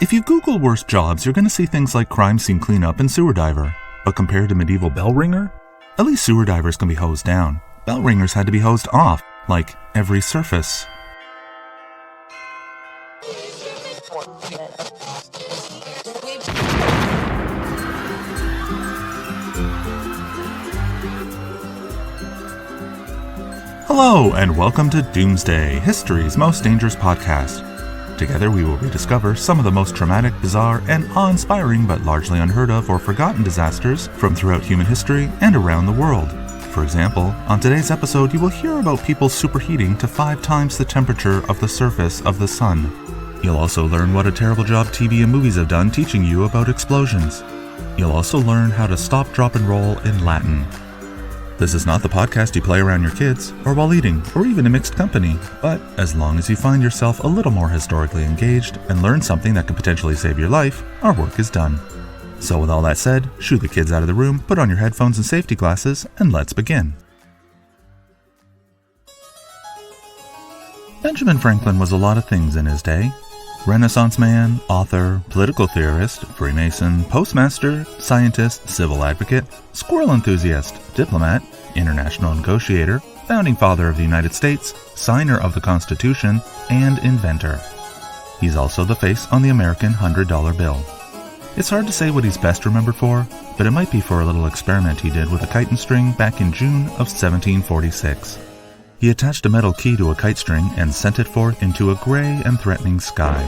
If you Google worst jobs, you're going to see things like crime scene cleanup and sewer diver. But compared to medieval bell ringer, at least sewer divers can be hosed down. Bell ringers had to be hosed off, like every surface. Hello, and welcome to Doomsday, history's most dangerous podcast. Together we will rediscover some of the most traumatic, bizarre, and awe-inspiring but largely unheard of or forgotten disasters from throughout human history and around the world. For example, on today's episode you will hear about people superheating to 5 times the temperature of the surface of the sun. You'll also learn what a terrible job TV and movies have done teaching you about explosions. You'll also learn how to stop, drop, and roll in Latin. This is not the podcast you play around your kids, or while eating, or even in mixed company, but as long as you find yourself a little more historically engaged and learn something that could potentially save your life, our work is done. So with all that said, shoo the kids out of the room, put on your headphones and safety glasses, and let's begin. Benjamin Franklin was a lot of things in his day. Renaissance man, author, political theorist, Freemason, postmaster, scientist, civil advocate, squirrel enthusiast, diplomat, international negotiator, founding father of the United States, signer of the Constitution, and inventor. He's also the face on the American $100 bill. It's hard to say what he's best remembered for, but it might be for a little experiment he did with a kite and string back in June of 1746. He attached a metal key to a kite string and sent it forth into a gray and threatening sky.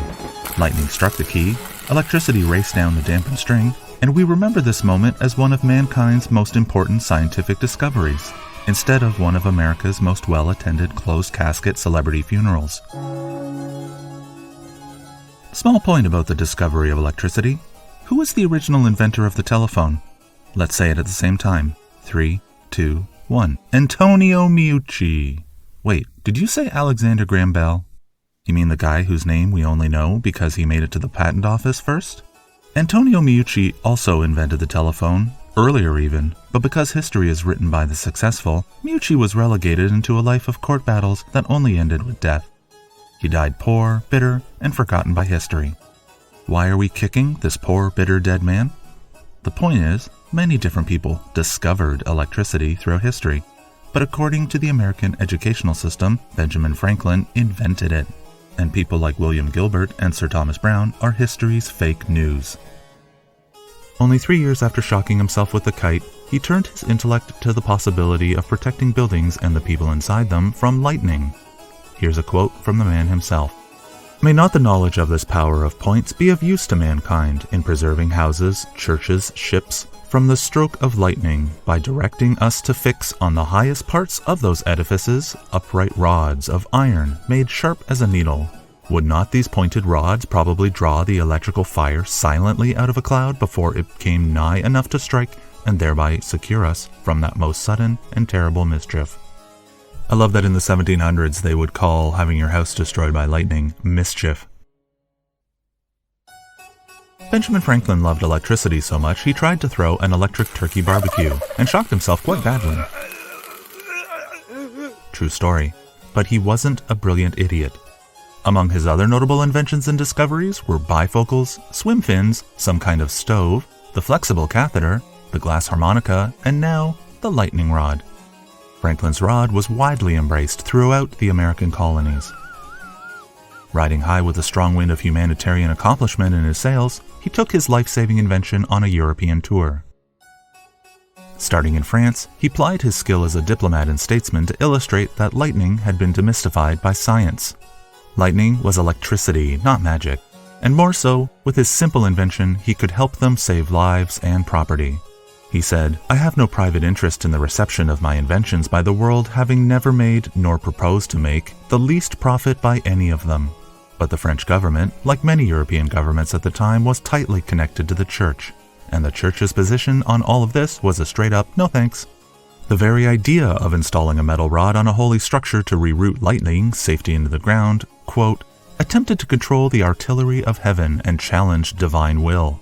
Lightning struck the key, electricity raced down the dampened string, and we remember this moment as one of mankind's most important scientific discoveries, instead of one of America's most well-attended closed-casket celebrity funerals. Small point about the discovery of electricity. Who was the original inventor of the telephone? Let's say it at the same time. 3, 2, 1. Antonio Meucci. Wait, did you say Alexander Graham Bell? You mean the guy whose name we only know because he made it to the patent office first? Antonio Meucci also invented the telephone, earlier even, but because history is written by the successful, Meucci was relegated into a life of court battles that only ended with death. He died poor, bitter, and forgotten by history. Why are we kicking this poor, bitter, dead man? The point is, many different people discovered electricity throughout history, but according to the American educational system, Benjamin Franklin invented it, and people like William Gilbert and Sir Thomas Browne are history's fake news. Only 3 years after shocking himself with the kite, he turned his intellect to the possibility of protecting buildings and the people inside them from lightning. Here's a quote from the man himself. May not the knowledge of this power of points be of use to mankind in preserving houses, churches, ships, from the stroke of lightning, by directing us to fix on the highest parts of those edifices upright rods of iron made sharp as a needle. Would not these pointed rods probably draw the electrical fire silently out of a cloud before it came nigh enough to strike, and thereby secure us from that most sudden and terrible mischief? I love that in the 1700s they would call having your house destroyed by lightning mischief. Benjamin Franklin loved electricity so much he tried to throw an electric turkey barbecue and shocked himself quite badly. True story, but he wasn't a brilliant idiot. Among his other notable inventions and discoveries were bifocals, swim fins, some kind of stove, the flexible catheter, the glass harmonica, and now the lightning rod. Franklin's rod was widely embraced throughout the American colonies. Riding high with the strong wind of humanitarian accomplishment in his sails, he took his life-saving invention on a European tour. Starting in France, he plied his skill as a diplomat and statesman to illustrate that lightning had been demystified by science. Lightning was electricity, not magic, and more so, with his simple invention, he could help them save lives and property. He said, "I have no private interest in the reception of my inventions by the world, having never made, nor proposed to make, the least profit by any of them." But the French government, like many European governments at the time, was tightly connected to the church, and the church's position on all of this was a straight-up no thanks. The very idea of installing a metal rod on a holy structure to reroute lightning safety into the ground, quote, attempted to control the artillery of heaven and challenge divine will.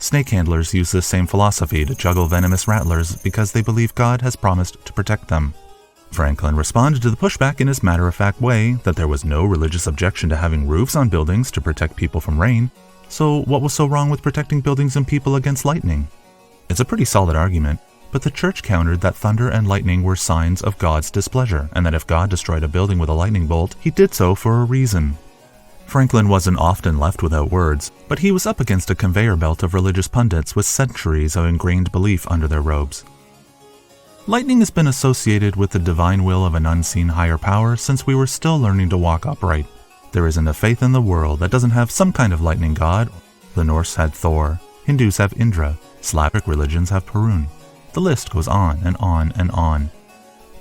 Snake handlers use this same philosophy to juggle venomous rattlers because they believe God has promised to protect them. Franklin responded to the pushback in his matter-of-fact way that there was no religious objection to having roofs on buildings to protect people from rain. So what was so wrong with protecting buildings and people against lightning? It's a pretty solid argument, but the church countered that thunder and lightning were signs of God's displeasure, and that if God destroyed a building with a lightning bolt, he did so for a reason. Franklin wasn't often left without words, but he was up against a conveyor belt of religious pundits with centuries of ingrained belief under their robes. Lightning has been associated with the divine will of an unseen higher power since we were still learning to walk upright. There isn't a faith in the world that doesn't have some kind of lightning god. The Norse had Thor, Hindus have Indra, Slavic religions have Perun. The list goes on and on and on.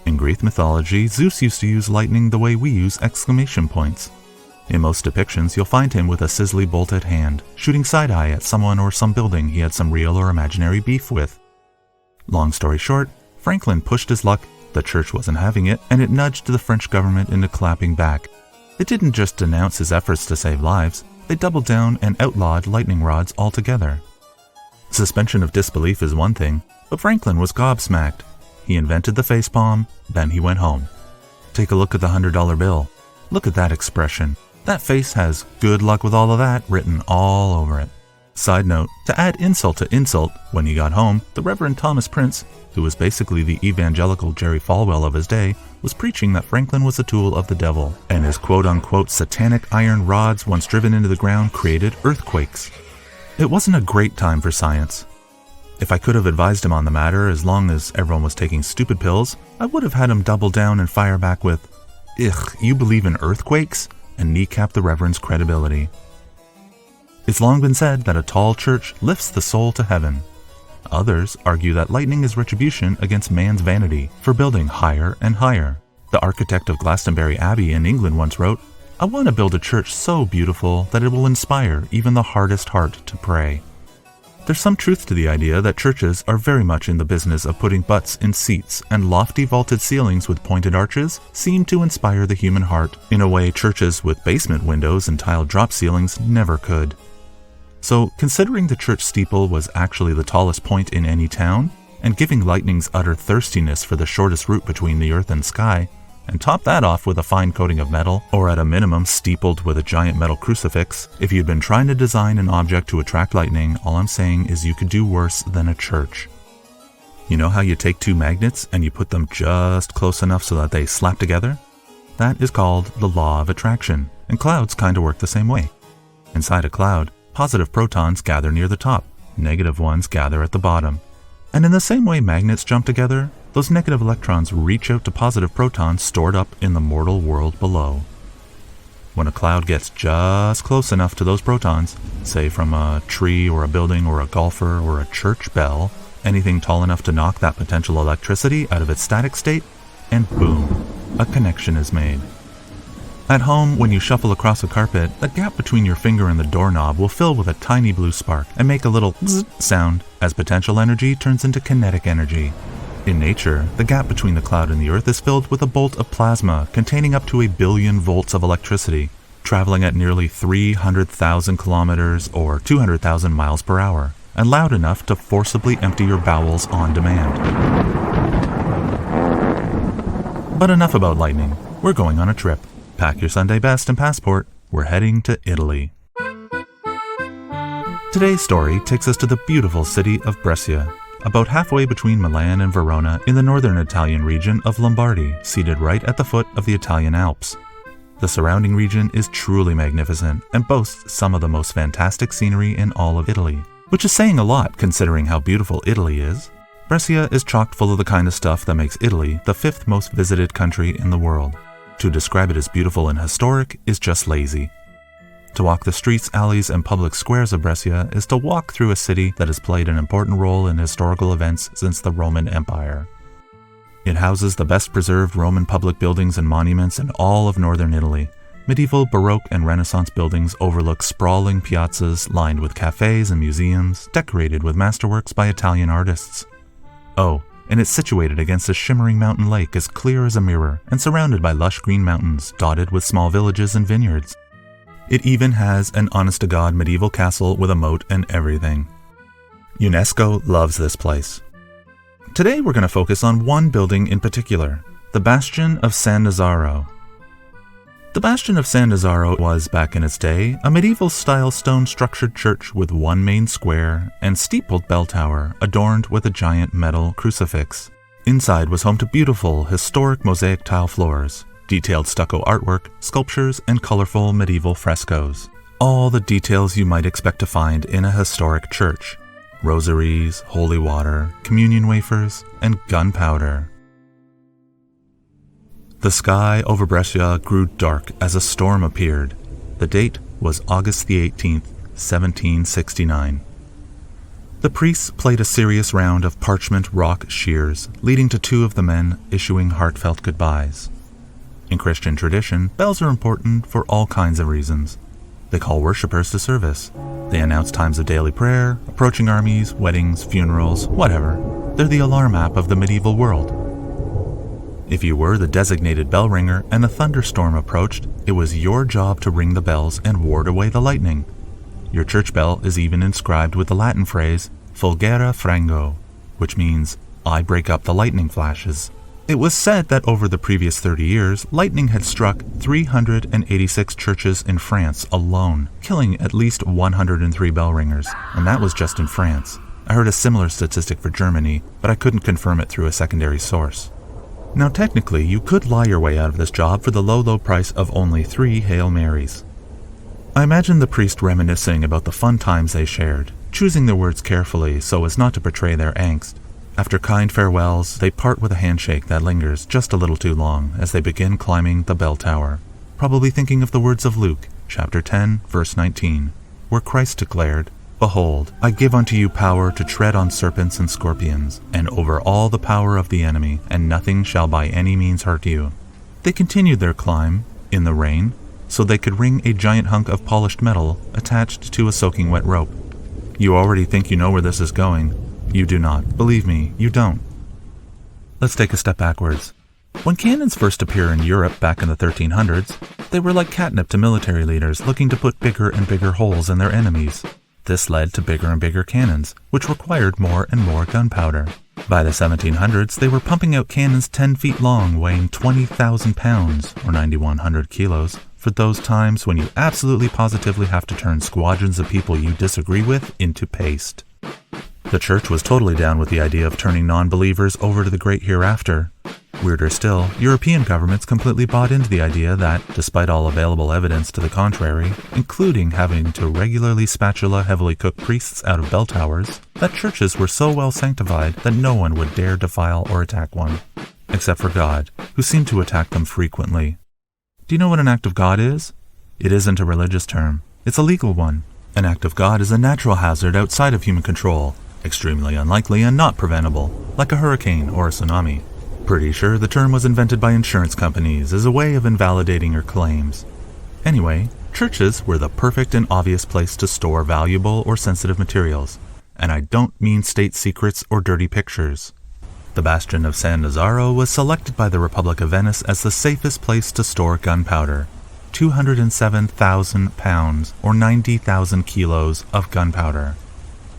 In Greek mythology, Zeus used to use lightning the way we use exclamation points. In most depictions, you'll find him with a sizzly bolt at hand, shooting side-eye at someone or some building he had some real or imaginary beef with. Long story short, Franklin pushed his luck, the church wasn't having it, and it nudged the French government into clapping back. It didn't just denounce his efforts to save lives, they doubled down and outlawed lightning rods altogether. Suspension of disbelief is one thing, but Franklin was gobsmacked. He invented the facepalm, then he went home. Take a look at the $100 bill. Look at that expression. That face has "good luck with all of that" written all over it. Side note, to add insult to insult, when he got home, the Reverend Thomas Prince, who was basically the evangelical Jerry Falwell of his day, was preaching that Franklin was a tool of the devil, and his quote-unquote satanic iron rods once driven into the ground created earthquakes. It wasn't a great time for science. If I could have advised him on the matter as long as everyone was taking stupid pills, I would have had him double down and fire back with, "Ugh, you believe in earthquakes?" and kneecap the Reverend's credibility. It's long been said that a tall church lifts the soul to heaven. Others argue that lightning is retribution against man's vanity for building higher and higher. The architect of Glastonbury Abbey in England once wrote, "I want to build a church so beautiful that it will inspire even the hardest heart to pray." There's some truth to the idea that churches are very much in the business of putting butts in seats, and lofty vaulted ceilings with pointed arches seem to inspire the human heart in a way churches with basement windows and tiled drop ceilings never could. So, considering the church steeple was actually the tallest point in any town, and giving lightning's utter thirstiness for the shortest route between the earth and sky, and top that off with a fine coating of metal, or at a minimum steepled with a giant metal crucifix, if you'd been trying to design an object to attract lightning, all I'm saying is you could do worse than a church. You know how you take two magnets and you put them just close enough so that they slap together? That is called the law of attraction, and clouds kind of work the same way. Inside a cloud, positive protons gather near the top, negative ones gather at the bottom. And in the same way magnets jump together, those negative electrons reach out to positive protons stored up in the mortal world below. When a cloud gets just close enough to those protons, say from a tree or a building or a golfer or a church bell, anything tall enough to knock that potential electricity out of its static state, and boom, a connection is made. At home, when you shuffle across a carpet, the gap between your finger and the doorknob will fill with a tiny blue spark and make a little bzzz sound as potential energy turns into kinetic energy. In nature, the gap between the cloud and the earth is filled with a bolt of plasma containing up to 1 billion volts of electricity, traveling at nearly 300,000 kilometers or 200,000 miles per hour, and loud enough to forcibly empty your bowels on demand. But enough about lightning. We're going on a trip. Pack your Sunday best and passport. We're heading to Italy. Today's story takes us to the beautiful city of Brescia, about halfway between Milan and Verona in the northern Italian region of Lombardy, seated right at the foot of the Italian Alps. The surrounding region is truly magnificent and boasts some of the most fantastic scenery in all of Italy, which is saying a lot considering how beautiful Italy is. Brescia is chock full of the kind of stuff that makes Italy the 5th most visited country in the world. To describe it as beautiful and historic is just lazy. To walk the streets, alleys, and public squares of Brescia is to walk through a city that has played an important role in historical events since the Roman Empire. It houses the best preserved Roman public buildings and monuments in all of northern Italy. Medieval, Baroque, and Renaissance buildings overlook sprawling piazzas lined with cafes and museums, decorated with masterworks by Italian artists. Oh, and it's situated against a shimmering mountain lake as clear as a mirror and surrounded by lush green mountains dotted with small villages and vineyards. It even has an honest-to-God medieval castle with a moat and everything. UNESCO loves this place. Today we're going to focus on one building in particular, the Bastion of San Nazaro. The Bastion of San Nazaro was, back in its day, a medieval-style stone-structured church with one main square and steepled bell tower adorned with a giant metal crucifix. Inside was home to beautiful, historic mosaic tile floors, detailed stucco artwork, sculptures, and colorful medieval frescoes. All the details you might expect to find in a historic church. Rosaries, holy water, communion wafers, and gunpowder. The sky over Brescia grew dark as a storm appeared. The date was August the 18th, 1769. The priests played a serious round of parchment rock shears, leading to two of the men issuing heartfelt goodbyes. In Christian tradition, bells are important for all kinds of reasons. They call worshippers to service. They announce times of daily prayer, approaching armies, weddings, funerals, whatever. They're the alarm app of the medieval world. If you were the designated bell ringer and a thunderstorm approached, it was your job to ring the bells and ward away the lightning. Your church bell is even inscribed with the Latin phrase, Fulgere frango, which means, I break up the lightning flashes. It was said that over the previous 30 years, lightning had struck 386 churches in France alone, killing at least 103 bell ringers, and that was just in France. I heard a similar statistic for Germany, but I couldn't confirm it through a secondary source. Now technically, you could lie your way out of this job for the low price of only 3 Hail Marys. I imagine the priest reminiscing about the fun times they shared, choosing their words carefully so as not to portray their angst. After kind farewells, they part with a handshake that lingers just a little too long as they begin climbing the bell tower, probably thinking of the words of Luke, chapter 10, verse 19, where Christ declared, Behold, I give unto you power to tread on serpents and scorpions, and over all the power of the enemy, and nothing shall by any means hurt you. They continued their climb, in the rain, so they could ring a giant hunk of polished metal attached to a soaking wet rope. You already think you know where this is going. You do not. Believe me, you don't. Let's take a step backwards. When cannons first appear in Europe back in the 1300s, they were like catnip to military leaders looking to put bigger and bigger holes in their enemies. This led to bigger and bigger cannons, which required more and more gunpowder. By the 1700s, they were pumping out cannons 10 feet long, weighing 20,000 pounds, or 9,100 kilos, for those times when you absolutely positively have to turn squadrons of people you disagree with into paste. The church was totally down with the idea of turning non-believers over to the great hereafter. Weirder still, European governments completely bought into the idea that, despite all available evidence to the contrary, including having to regularly spatula heavily cooked priests out of bell towers, that churches were so well sanctified that no one would dare defile or attack one. Except for God, who seemed to attack them frequently. Do you know what an act of God is? It isn't a religious term. It's a legal one. An act of God is a natural hazard outside of human control, extremely unlikely and not preventable, like a hurricane or a tsunami. Pretty sure the term was invented by insurance companies as a way of invalidating your claims. Anyway, churches were the perfect and obvious place to store valuable or sensitive materials, and I don't mean state secrets or dirty pictures. The Bastion of San Nazaro was selected by the Republic of Venice as the safest place to store gunpowder. 207,000 pounds, or 90,000 kilos of gunpowder.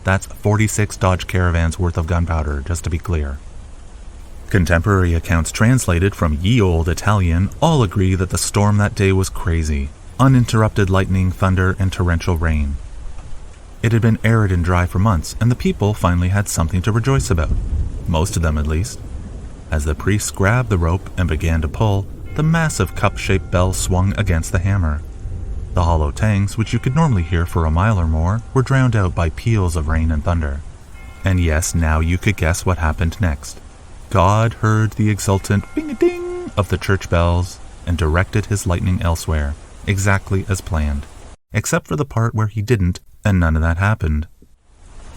That's 46 Dodge Caravans worth of gunpowder, just to be clear. Contemporary accounts translated from ye old Italian all agree that the storm that day was crazy. Uninterrupted lightning, thunder, and torrential rain. It had been arid and dry for months, and the people finally had something to rejoice about. Most of them, at least. As the priests grabbed the rope and began to pull, the massive cup-shaped bell swung against the hammer. The hollow tangs, which you could normally hear for a mile or more, were drowned out by peals of rain and thunder. And yes, now you could guess what happened next. God heard the exultant bing-a-ding of the church bells and directed his lightning elsewhere, exactly as planned. Except for the part where he didn't, and none of that happened.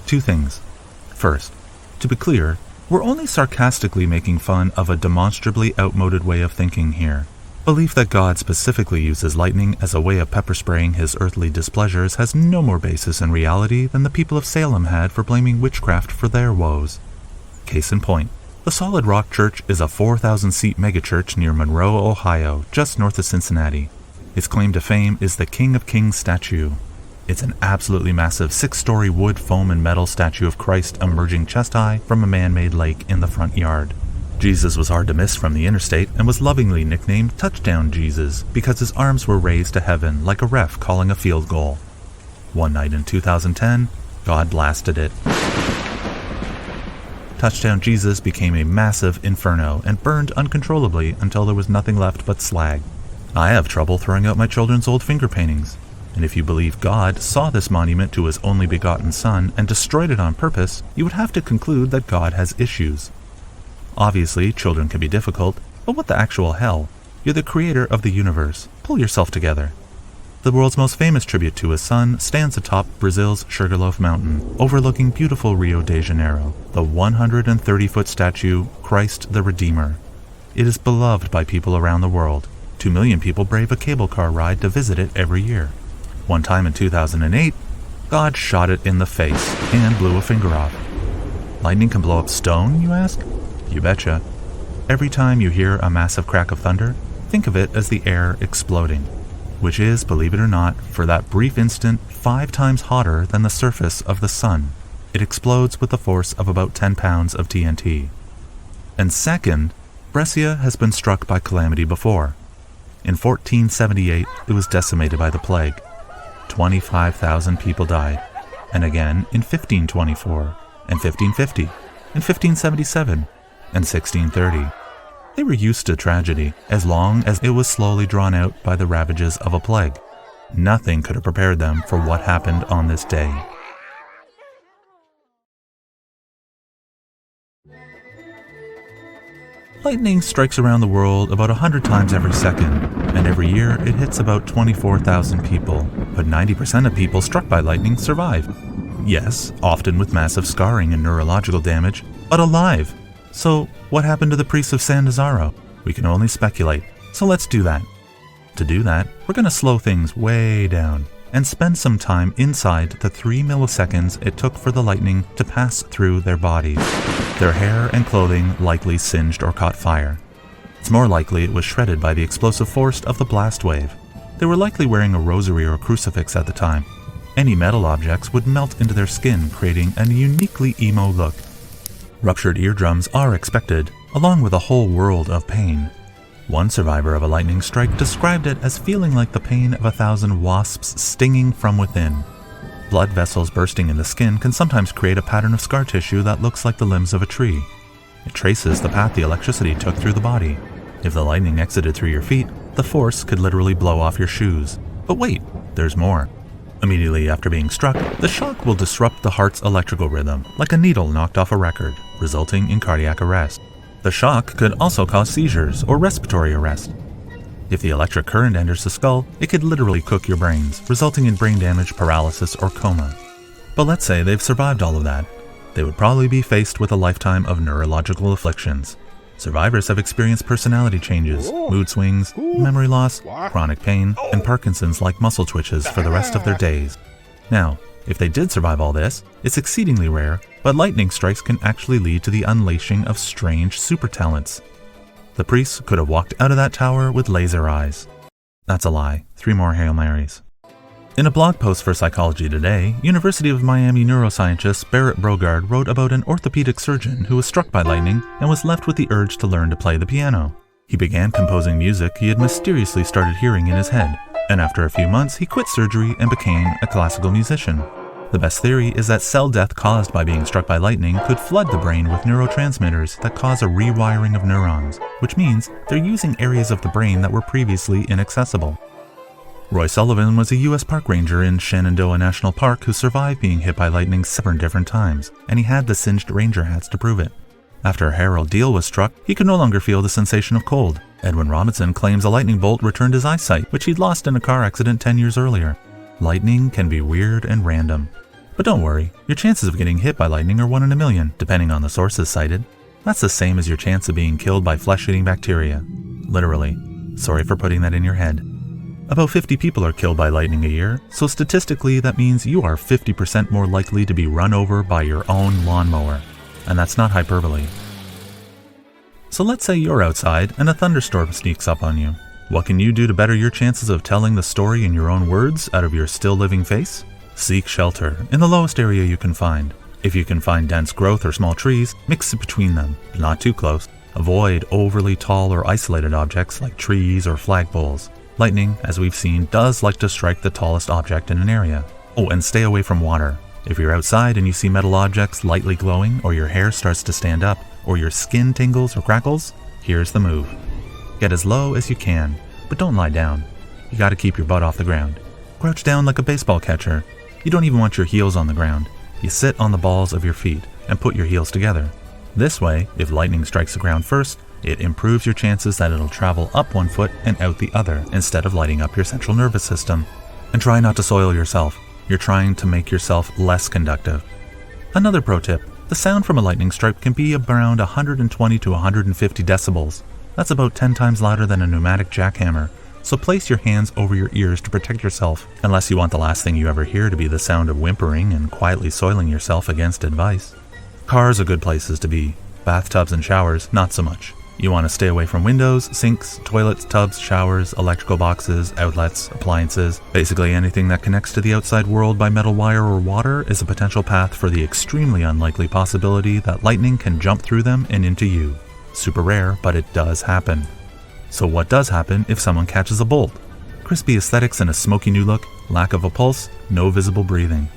2 things. First, to be clear, we're only sarcastically making fun of a demonstrably outmoded way of thinking here. Belief that God specifically uses lightning as a way of pepper spraying his earthly displeasures has no more basis in reality than the people of Salem had for blaming witchcraft for their woes. Case in point, the Solid Rock Church is a 4,000-seat megachurch near Monroe, Ohio, just north of Cincinnati. Its claim to fame is the King of Kings statue. It's an absolutely massive 6-story wood, foam, and metal statue of Christ emerging chest-high from a man-made lake in the front yard. Jesus was hard to miss from the interstate and was lovingly nicknamed Touchdown Jesus because his arms were raised to heaven like a ref calling a field goal. One night in 2010, God blasted it. Touchdown Jesus became a massive inferno and burned uncontrollably until there was nothing left but slag. I have trouble throwing out my children's old finger paintings, and if you believe God saw this monument to his only begotten Son and destroyed it on purpose, you would have to conclude that God has issues. Obviously, children can be difficult, but what the actual hell? You're the creator of the universe. Pull yourself together. The world's most famous tribute to his son stands atop Brazil's Sugarloaf Mountain, overlooking beautiful Rio de Janeiro, the 130-foot statue, Christ the Redeemer. It is beloved by people around the world. 2 million people brave a cable car ride to visit it every year. One time in 2008, God shot it in the face and blew a finger off. Lightning can blow up stone, you ask? You betcha. Every time you hear a massive crack of thunder, think of it as the air exploding, which is, believe it or not, for that brief instant, 5 times hotter than the surface of the sun. It explodes with the force of about 10 pounds of TNT. And second, Brescia has been struck by calamity before. In 1478, it was decimated by the plague. 25,000 people died. And again in 1524, and 1550, and 1577, and 1630. They were used to tragedy, as long as it was slowly drawn out by the ravages of a plague. Nothing could have prepared them for what happened on this day. Lightning strikes around the world about 100 times every second, and every year it hits about 24,000 people, but 90% of people struck by lightning survive. Yes, often with massive scarring and neurological damage, but alive. So, what happened to the priests of San Nazaro? We can only speculate, so let's do that. To do that, we're going to slow things way down and spend some time inside the 3 milliseconds it took for the lightning to pass through their bodies. Their hair and clothing likely singed or caught fire. It's more likely it was shredded by the explosive force of the blast wave. They were likely wearing a rosary or a crucifix at the time. Any metal objects would melt into their skin, creating a uniquely emo look. Ruptured eardrums are expected, along with a whole world of pain. One survivor of a lightning strike described it as feeling like the pain of 1,000 wasps stinging from within. Blood vessels bursting in the skin can sometimes create a pattern of scar tissue that looks like the limbs of a tree. It traces the path the electricity took through the body. If the lightning exited through your feet, the force could literally blow off your shoes. But wait, there's more. Immediately after being struck, the shock will disrupt the heart's electrical rhythm, like a needle knocked off a record, resulting in cardiac arrest. The shock could also cause seizures or respiratory arrest. If the electric current enters the skull, it could literally cook your brains, resulting in brain damage, paralysis, or coma. But let's say they've survived all of that. They would probably be faced with a lifetime of neurological afflictions. Survivors have experienced personality changes, mood swings, memory loss, chronic pain, and Parkinson's-like muscle twitches for the rest of their days. Now, if they did survive all this, it's exceedingly rare, but lightning strikes can actually lead to the unleashing of strange super talents. The priests could have walked out of that tower with laser eyes. That's a lie. 3 more Hail Marys. In a blog post for Psychology Today, University of Miami neuroscientist Barrett Brogard wrote about an orthopedic surgeon who was struck by lightning and was left with the urge to learn to play the piano. He began composing music he had mysteriously started hearing in his head, and after a few months he quit surgery and became a classical musician. The best theory is that cell death caused by being struck by lightning could flood the brain with neurotransmitters that cause a rewiring of neurons, which means they're using areas of the brain that were previously inaccessible. Roy Sullivan was a U.S. park ranger in Shenandoah National Park who survived being hit by lightning 7 different times, and he had the singed ranger hats to prove it. After Harold Deal was struck, he could no longer feel the sensation of cold. Edwin Robinson claims a lightning bolt returned his eyesight, which he'd lost in a car accident 10 years earlier. Lightning can be weird and random. But don't worry, your chances of getting hit by lightning are 1 in a million, depending on the sources cited. That's the same as your chance of being killed by flesh-eating bacteria. Literally. Sorry for putting that in your head. About 50 people are killed by lightning a year, so statistically that means you are 50% more likely to be run over by your own lawnmower. And that's not hyperbole. So let's say you're outside and a thunderstorm sneaks up on you. What can you do to better your chances of telling the story in your own words out of your still living face? Seek shelter in the lowest area you can find. If you can find dense growth or small trees, mix it between them, but not too close. Avoid overly tall or isolated objects like trees or flagpoles. Lightning, as we've seen, does like to strike the tallest object in an area. Oh, and stay away from water. If you're outside and you see metal objects lightly glowing, or your hair starts to stand up, or your skin tingles or crackles, here's the move. Get as low as you can, but don't lie down. You gotta keep your butt off the ground. Crouch down like a baseball catcher. You don't even want your heels on the ground. You sit on the balls of your feet and put your heels together. This way, if lightning strikes the ground first, it improves your chances that it'll travel up one foot and out the other instead of lighting up your central nervous system. And try not to soil yourself. You're trying to make yourself less conductive. Another pro tip, the sound from a lightning strike can be around 120 to 150 decibels. That's about 10 times louder than a pneumatic jackhammer, so place your hands over your ears to protect yourself, unless you want the last thing you ever hear to be the sound of whimpering and quietly soiling yourself against advice. Cars are good places to be. Bathtubs and showers, not so much. You want to stay away from windows, sinks, toilets, tubs, showers, electrical boxes, outlets, appliances. Basically anything that connects to the outside world by metal wire or water is a potential path for the extremely unlikely possibility that lightning can jump through them and into you. Super rare, but it does happen. So what does happen if someone catches a bolt? Crispy aesthetics and a smoky new look, lack of a pulse, no visible breathing.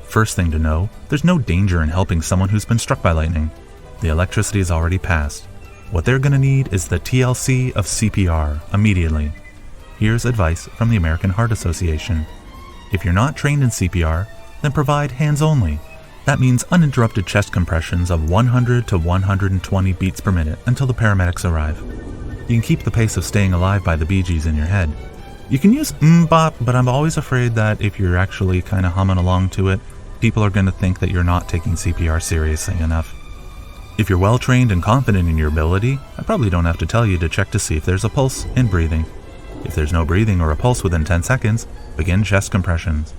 First thing to know, there's no danger in helping someone who's been struck by lightning. The electricity is already passed. What they're going to need is the TLC of CPR immediately. Here's advice from the American Heart Association. If you're not trained in CPR, then provide hands only. That means uninterrupted chest compressions of 100 to 120 beats per minute until the paramedics arrive. You can keep the pace of staying alive by the Bee Gees in your head. You can use bop, but I'm always afraid that if you're actually kind of humming along to it, people are going to think that you're not taking CPR seriously enough. If you're well trained and confident in your ability, I probably don't have to tell you to check to see if there's a pulse and breathing. If there's no breathing or a pulse within 10 seconds, begin chest compressions.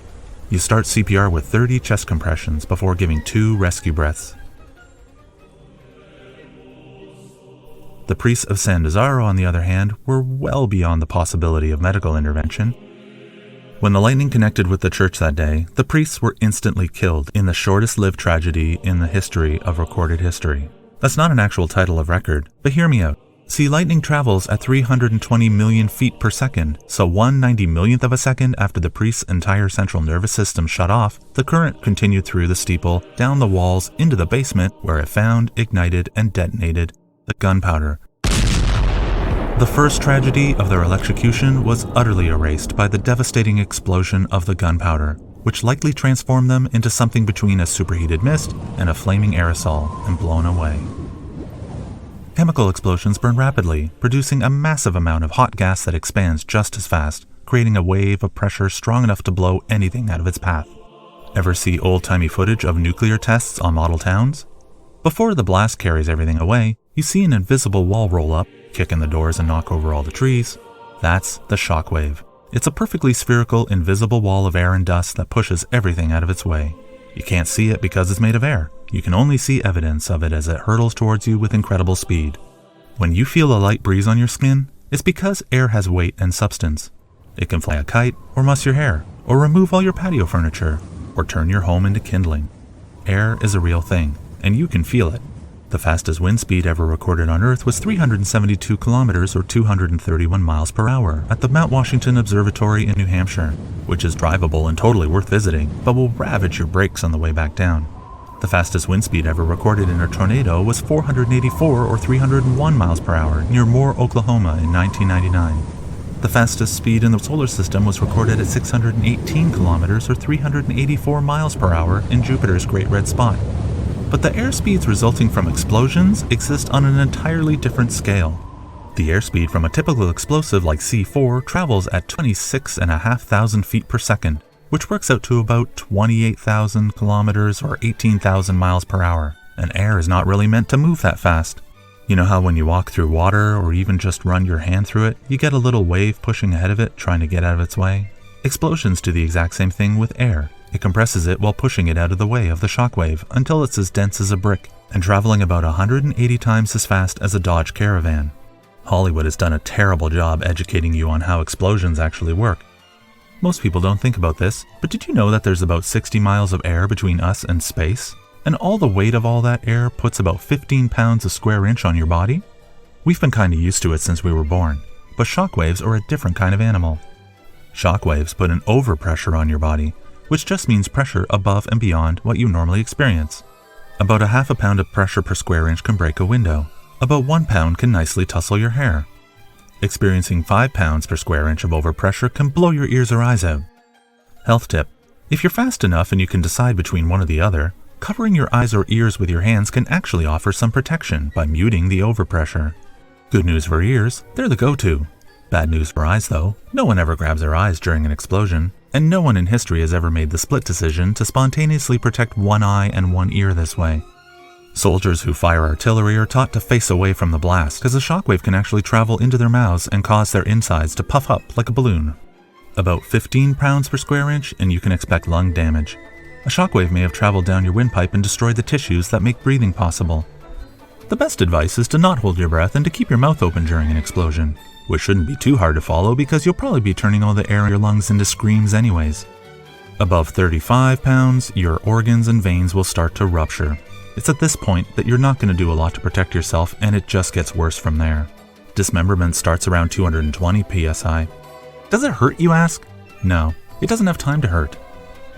You start CPR with 30 chest compressions before giving 2 rescue breaths. The priests of San Nazaro, on the other hand, were well beyond the possibility of medical intervention. When the lightning connected with the church that day, the priests were instantly killed in the shortest-lived tragedy in the history of recorded history. That's not an actual title of record, but hear me out. See, lightning travels at 320 million feet per second, so 1/90 millionth of a second after the priest's entire central nervous system shut off, the current continued through the steeple, down the walls, into the basement, where it found, ignited, and detonated the gunpowder. The first tragedy of their electrocution was utterly erased by the devastating explosion of the gunpowder, which likely transformed them into something between a superheated mist and a flaming aerosol and blown away. Chemical explosions burn rapidly, producing a massive amount of hot gas that expands just as fast, creating a wave of pressure strong enough to blow anything out of its path. Ever see old-timey footage of nuclear tests on model towns? Before the blast carries everything away, you see an invisible wall roll up, kick in the doors and knock over all the trees. That's the shockwave. It's a perfectly spherical, invisible wall of air and dust that pushes everything out of its way. You can't see it because it's made of air. You can only see evidence of it as it hurtles towards you with incredible speed. When you feel a light breeze on your skin, it's because air has weight and substance. It can fly a kite, or muss your hair, or remove all your patio furniture, or turn your home into kindling. Air is a real thing, and you can feel it. The fastest wind speed ever recorded on Earth was 372 kilometers or 231 miles per hour at the Mount Washington Observatory in New Hampshire, which is drivable and totally worth visiting, but will ravage your brakes on the way back down. The fastest wind speed ever recorded in a tornado was 484 or 301 miles per hour near Moore, Oklahoma in 1999. The fastest speed in the solar system was recorded at 618 kilometers or 384 miles per hour in Jupiter's Great Red Spot. But the airspeeds resulting from explosions exist on an entirely different scale. The airspeed from a typical explosive like C4 travels at 26,500 feet per second, which works out to about 28,000 kilometers or 18,000 miles per hour, and air is not really meant to move that fast. You know how when you walk through water or even just run your hand through it, you get a little wave pushing ahead of it trying to get out of its way? Explosions do the exact same thing with air. It compresses it while pushing it out of the way of the shockwave until it's as dense as a brick and traveling about 180 times as fast as a Dodge Caravan. Hollywood has done a terrible job educating you on how explosions actually work. Most people don't think about this, but did you know that there's about 60 miles of air between us and space? And all the weight of all that air puts about 15 pounds a square inch on your body? We've been kinda used to it since we were born, but shockwaves are a different kind of animal. Shockwaves put an overpressure on your body, which just means pressure above and beyond what you normally experience. About 1/2 pound of pressure per square inch can break a window. About 1 pound can nicely tussle your hair. Experiencing 5 pounds per square inch of overpressure can blow your ears or eyes out. Health tip: if you're fast enough and you can decide between one or the other, covering your eyes or ears with your hands can actually offer some protection by muting the overpressure. Good news for ears, they're the go-to. Bad news for eyes though, no one ever grabs their eyes during an explosion, and no one in history has ever made the split decision to spontaneously protect one eye and one ear this way. Soldiers who fire artillery are taught to face away from the blast, as a shockwave can actually travel into their mouths and cause their insides to puff up like a balloon. About 15 pounds per square inch, and you can expect lung damage. A shockwave may have traveled down your windpipe and destroyed the tissues that make breathing possible. The best advice is to not hold your breath and to keep your mouth open during an explosion, which shouldn't be too hard to follow because you'll probably be turning all the air in your lungs into screams anyways. Above 35 pounds, your organs and veins will start to rupture. It's at this point that you're not going to do a lot to protect yourself, and it just gets worse from there. Dismemberment starts around 220 psi. Does it hurt, you ask? No, it doesn't have time to hurt.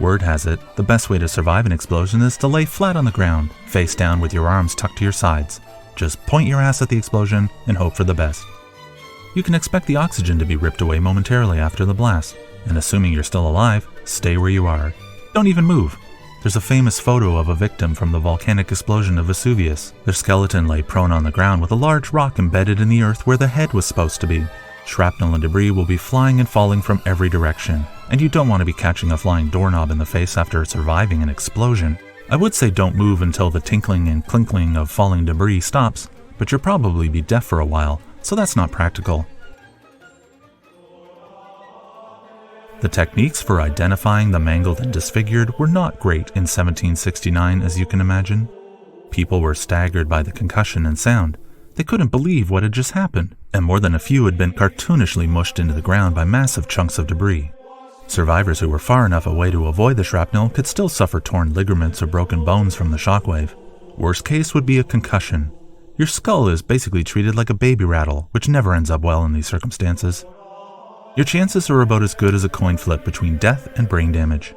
Word has it, the best way to survive an explosion is to lay flat on the ground, face down with your arms tucked to your sides. Just point your ass at the explosion and hope for the best. You can expect the oxygen to be ripped away momentarily after the blast, and assuming you're still alive, stay where you are. Don't even move. There's a famous photo of a victim from the volcanic explosion of Vesuvius. Their skeleton lay prone on the ground with a large rock embedded in the earth where the head was supposed to be. Shrapnel and debris will be flying and falling from every direction, and you don't want to be catching a flying doorknob in the face after surviving an explosion. I would say don't move until the tinkling and clinkling of falling debris stops, but you'll probably be deaf for a while, so that's not practical. The techniques for identifying the mangled and disfigured were not great in 1769, as you can imagine. People were staggered by the concussion and sound. They couldn't believe what had just happened, and more than a few had been cartoonishly mushed into the ground by massive chunks of debris. Survivors who were far enough away to avoid the shrapnel could still suffer torn ligaments or broken bones from the shockwave. Worst case would be a concussion. Your skull is basically treated like a baby rattle, which never ends up well in these circumstances. Your chances are about as good as a coin flip between death and brain damage.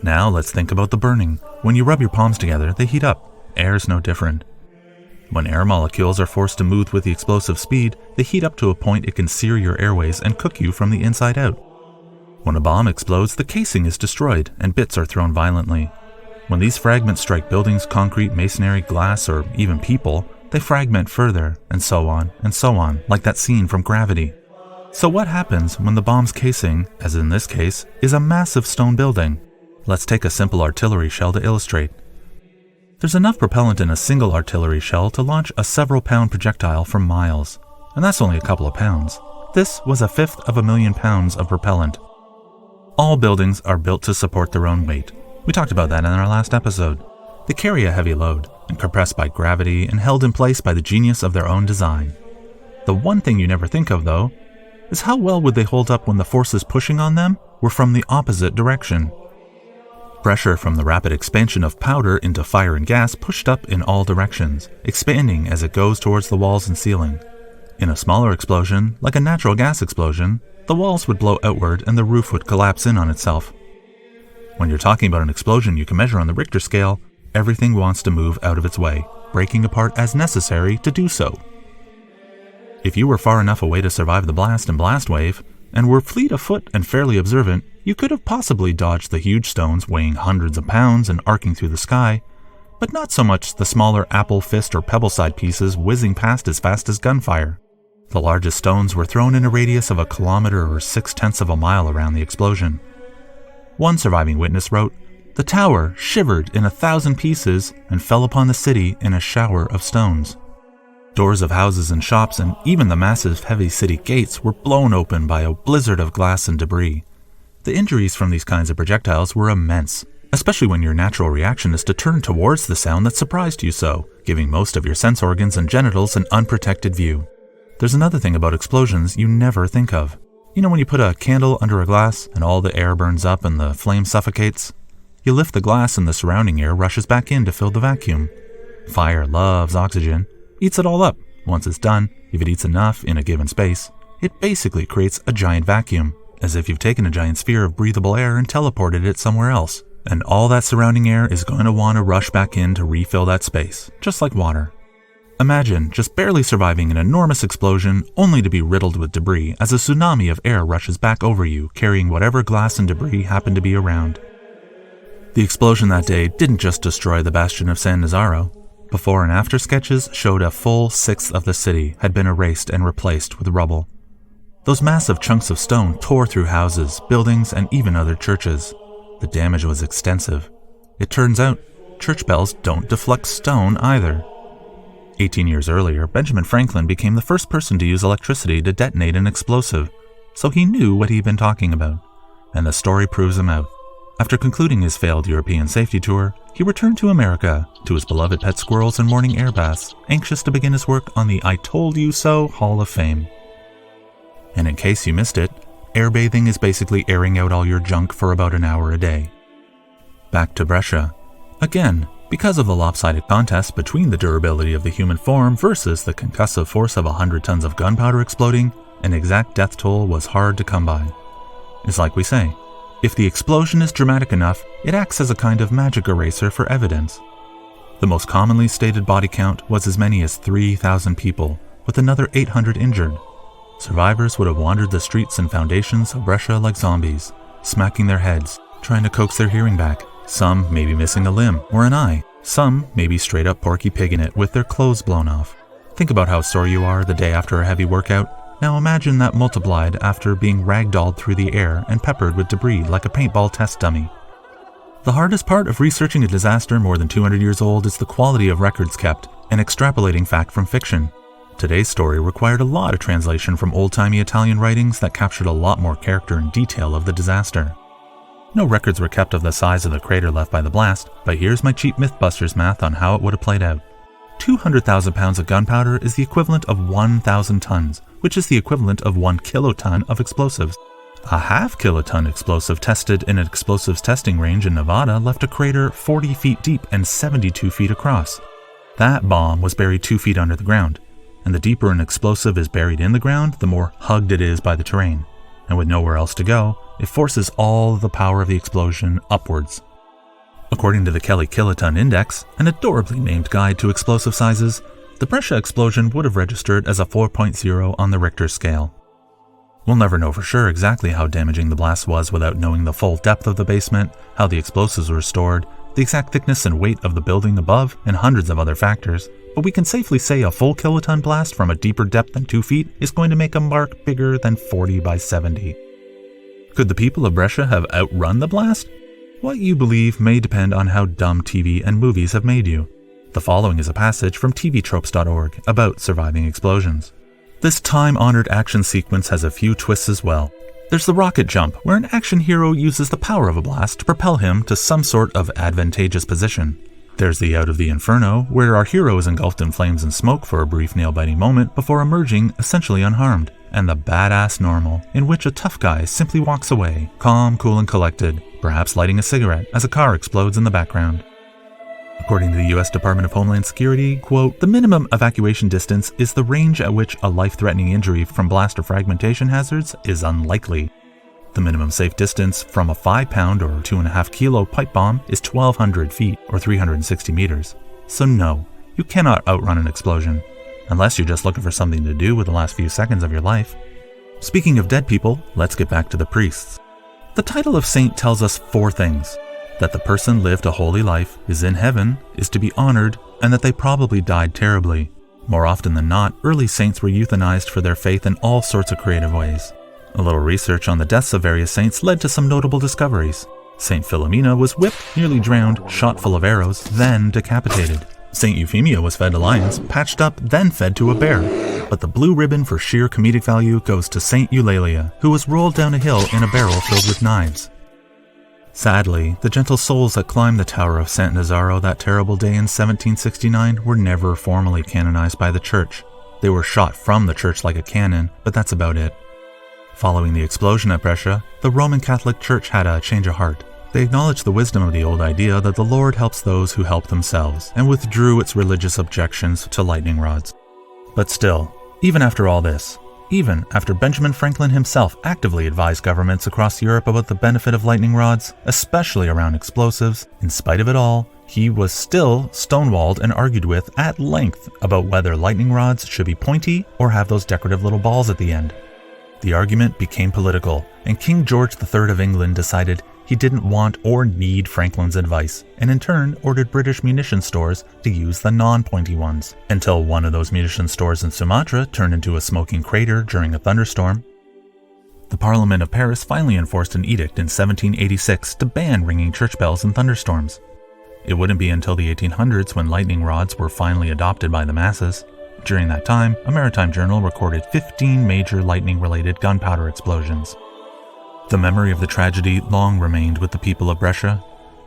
Now let's think about the burning. When you rub your palms together, they heat up. Air is no different. When air molecules are forced to move with the explosive speed, they heat up to a point it can sear your airways and cook you from the inside out. When a bomb explodes, the casing is destroyed and bits are thrown violently. When these fragments strike buildings, concrete, masonry, glass, or even people, they fragment further, and so on, like that scene from Gravity. So what happens when the bomb's casing, as in this case, is a massive stone building? Let's take a simple artillery shell to illustrate. There's enough propellant in a single artillery shell to launch a several-pound projectile for miles, and that's only a couple of pounds. This was 1/5 of a million pounds of propellant. All buildings are built to support their own weight. We talked about that in our last episode. They carry a heavy load, and compressed by gravity and held in place by the genius of their own design. The one thing you never think of, though, is how well would they hold up when the forces pushing on them were from the opposite direction. Pressure from the rapid expansion of powder into fire and gas pushed up in all directions, expanding as it goes towards the walls and ceiling. In a smaller explosion, like a natural gas explosion, the walls would blow outward and the roof would collapse in on itself. When you're talking about an explosion you can measure on the Richter scale, everything wants to move out of its way, breaking apart as necessary to do so. If you were far enough away to survive the blast and blast wave, and were fleet of foot and fairly observant, you could have possibly dodged the huge stones weighing hundreds of pounds and arcing through the sky, but not so much the smaller apple, fist, or pebble-sized pieces whizzing past as fast as gunfire. The largest stones were thrown in a radius of 1 kilometer or 6/10 of a mile around the explosion. One surviving witness wrote, "The tower shivered in 1,000 pieces and fell upon the city in a shower of stones." Doors of houses and shops and even the massive heavy city gates were blown open by a blizzard of glass and debris. The injuries from these kinds of projectiles were immense, especially when your natural reaction is to turn towards the sound that surprised you so, giving most of your sense organs and genitals an unprotected view. There's another thing about explosions you never think of. You know when you put a candle under a glass and all the air burns up and the flame suffocates? You lift the glass and the surrounding air rushes back in to fill the vacuum. Fire loves oxygen, eats it all up, Once it's done, if it heats enough in a given space, it basically creates a giant vacuum, as if you've taken a giant sphere of breathable air and teleported it somewhere else. And all that surrounding air is going to want to rush back in to refill that space, just like water. Imagine just barely surviving an enormous explosion only to be riddled with debris as a tsunami of air rushes back over you, carrying whatever glass and debris happened to be around. The explosion that day didn't just destroy the bastion of San Nazaro. Before and after sketches showed a full sixth of the city had been erased and replaced with rubble. Those massive chunks of stone tore through houses, buildings, and even other churches. The damage was extensive. It turns out, church bells don't deflect stone either. 18 years earlier, Benjamin Franklin became the first person to use electricity to detonate an explosive, so he knew what he'd been talking about, and the story proves him out. After concluding his failed European safety tour, he returned to America, to his beloved pet squirrels and morning air baths, anxious to begin his work on the I Told You So Hall of Fame. And in case you missed it, airbathing is basically airing out all your junk for about an hour a day. Back to Brescia. Again, because of the lopsided contest between the durability of the human form versus the concussive force of 100 tons of gunpowder exploding, an exact death toll was hard to come by. It's like we say, if the explosion is dramatic enough, it acts as a kind of magic eraser for evidence. The most commonly stated body count was as many as 3,000 people, with another 800 injured. Survivors would have wandered the streets and foundations of Brescia like zombies, smacking their heads, trying to coax their hearing back. Some maybe missing a limb or an eye. Some maybe straight up Porky Pigging it with their clothes blown off. Think about how sore you are the day after a heavy workout. Now imagine that multiplied after being ragdolled through the air and peppered with debris like a paintball test dummy. The hardest part of researching a disaster more than 200 years old is the quality of records kept and extrapolating fact from fiction. Today's story required a lot of translation from old-timey Italian writings that captured a lot more character and detail of the disaster. No records were kept of the size of the crater left by the blast, but here's my cheap Mythbusters math on how it would have played out. 200,000 pounds of gunpowder is the equivalent of 1,000 tons, which is the equivalent of 1 kiloton of explosives. A half-kiloton explosive tested in an explosives testing range in Nevada left a crater 40 feet deep and 72 feet across. That bomb was buried 2 feet under the ground, and the deeper an explosive is buried in the ground, the more hugged it is by the terrain. And with nowhere else to go, it forces all the power of the explosion upwards. According to the Kelly Kiloton Index, an adorably named guide to explosive sizes, the Brescia explosion would have registered as a 4.0 on the Richter scale. We'll never know for sure exactly how damaging the blast was without knowing the full depth of the basement, how the explosives were stored, the exact thickness and weight of the building above, and hundreds of other factors, but we can safely say a full kiloton blast from a deeper depth than 2 feet is going to make a mark bigger than 40 by 70. Could the people of Brescia have outrun the blast? What you believe may depend on how dumb TV and movies have made you. The following is a passage from tvtropes.org about surviving explosions. This time-honored action sequence has a few twists as well. There's the rocket jump, where an action hero uses the power of a blast to propel him to some sort of advantageous position. There's the Out of the Inferno, where our hero is engulfed in flames and smoke for a brief nail-biting moment before emerging essentially unharmed. And the Badass Normal, in which a tough guy simply walks away, calm, cool, and collected, perhaps lighting a cigarette as a car explodes in the background. According to the U.S. Department of Homeland Security, quote, the minimum evacuation distance is the range at which a life-threatening injury from blast or fragmentation hazards is unlikely. The minimum safe distance from a 5-pound or 2.5 kilo pipe bomb is 1,200 feet or 360 meters. So no, you cannot outrun an explosion, unless you're just looking for something to do with the last few seconds of your life. Speaking of dead people, let's get back to the priests. The title of saint tells us 4 things: that the person lived a holy life, is in heaven, is to be honored, and that they probably died terribly. More often than not, early saints were euthanized for their faith in all sorts of creative ways. A little research on the deaths of various saints led to some notable discoveries. Saint Philomena was whipped, nearly drowned, shot full of arrows, then decapitated. Saint Euphemia was fed to lions, patched up, then fed to a bear. But the blue ribbon for sheer comedic value goes to Saint Eulalia, who was rolled down a hill in a barrel filled with knives. Sadly, the gentle souls that climbed the Tower of San Nazaro that terrible day in 1769 were never formally canonized by the church. They were shot from the church like a cannon, but that's about it. Following the explosion at Brescia, the Roman Catholic Church had a change of heart. They acknowledged the wisdom of the old idea that the Lord helps those who help themselves, and withdrew its religious objections to lightning rods. But still, even after all this, even after Benjamin Franklin himself actively advised governments across Europe about the benefit of lightning rods, especially around explosives, in spite of it all, he was still stonewalled and argued with at length about whether lightning rods should be pointy or have those decorative little balls at the end. The argument became political, and King George III of England decided he didn't want or need Franklin's advice, and in turn ordered British munition stores to use the non-pointy ones, until one of those munition stores in Sumatra turned into a smoking crater during a thunderstorm. The Parliament of Paris finally enforced an edict in 1786 to ban ringing church bells in thunderstorms. It wouldn't be until the 1800s when lightning rods were finally adopted by the masses. During that time, a maritime journal recorded 15 major lightning-related gunpowder explosions. The memory of the tragedy long remained with the people of Brescia.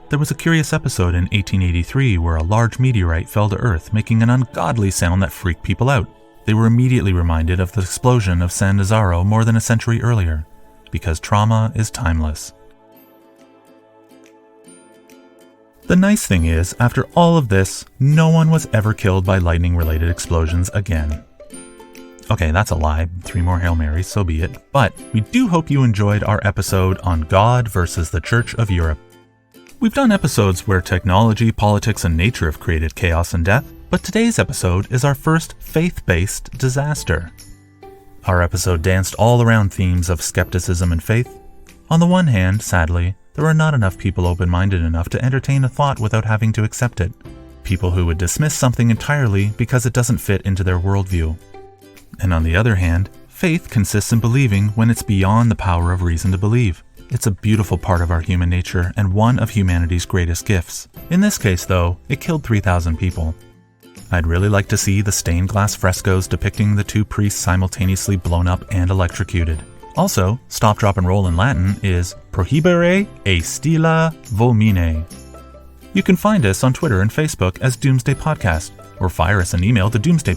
There was a curious episode in 1883 where a large meteorite fell to Earth, making an ungodly sound that freaked people out. They were immediately reminded of the explosion of San Nazaro more than a century earlier, because trauma is timeless. The nice thing is, after all of this, no one was ever killed by lightning-related explosions again. Okay, that's a lie. 3 more Hail Marys, so be it. But we do hope you enjoyed our episode on God versus the Church of Europe. We've done episodes where technology, politics, and nature have created chaos and death, but today's episode is our first faith-based disaster. Our episode danced all around themes of skepticism and faith. On the one hand, sadly, there are not enough people open-minded enough to entertain a thought without having to accept it. People who would dismiss something entirely because it doesn't fit into their worldview. And on the other hand, faith consists in believing when it's beyond the power of reason to believe. It's a beautiful part of our human nature and one of humanity's greatest gifts. In this case, though, it killed 3,000 people. I'd really like to see the stained glass frescoes depicting the 2 priests simultaneously blown up and electrocuted. Also, stop, drop, and roll in Latin is Prohibere e stilla volmine. You can find us on Twitter and Facebook as Doomsday Podcast, or fire us an email to doomsday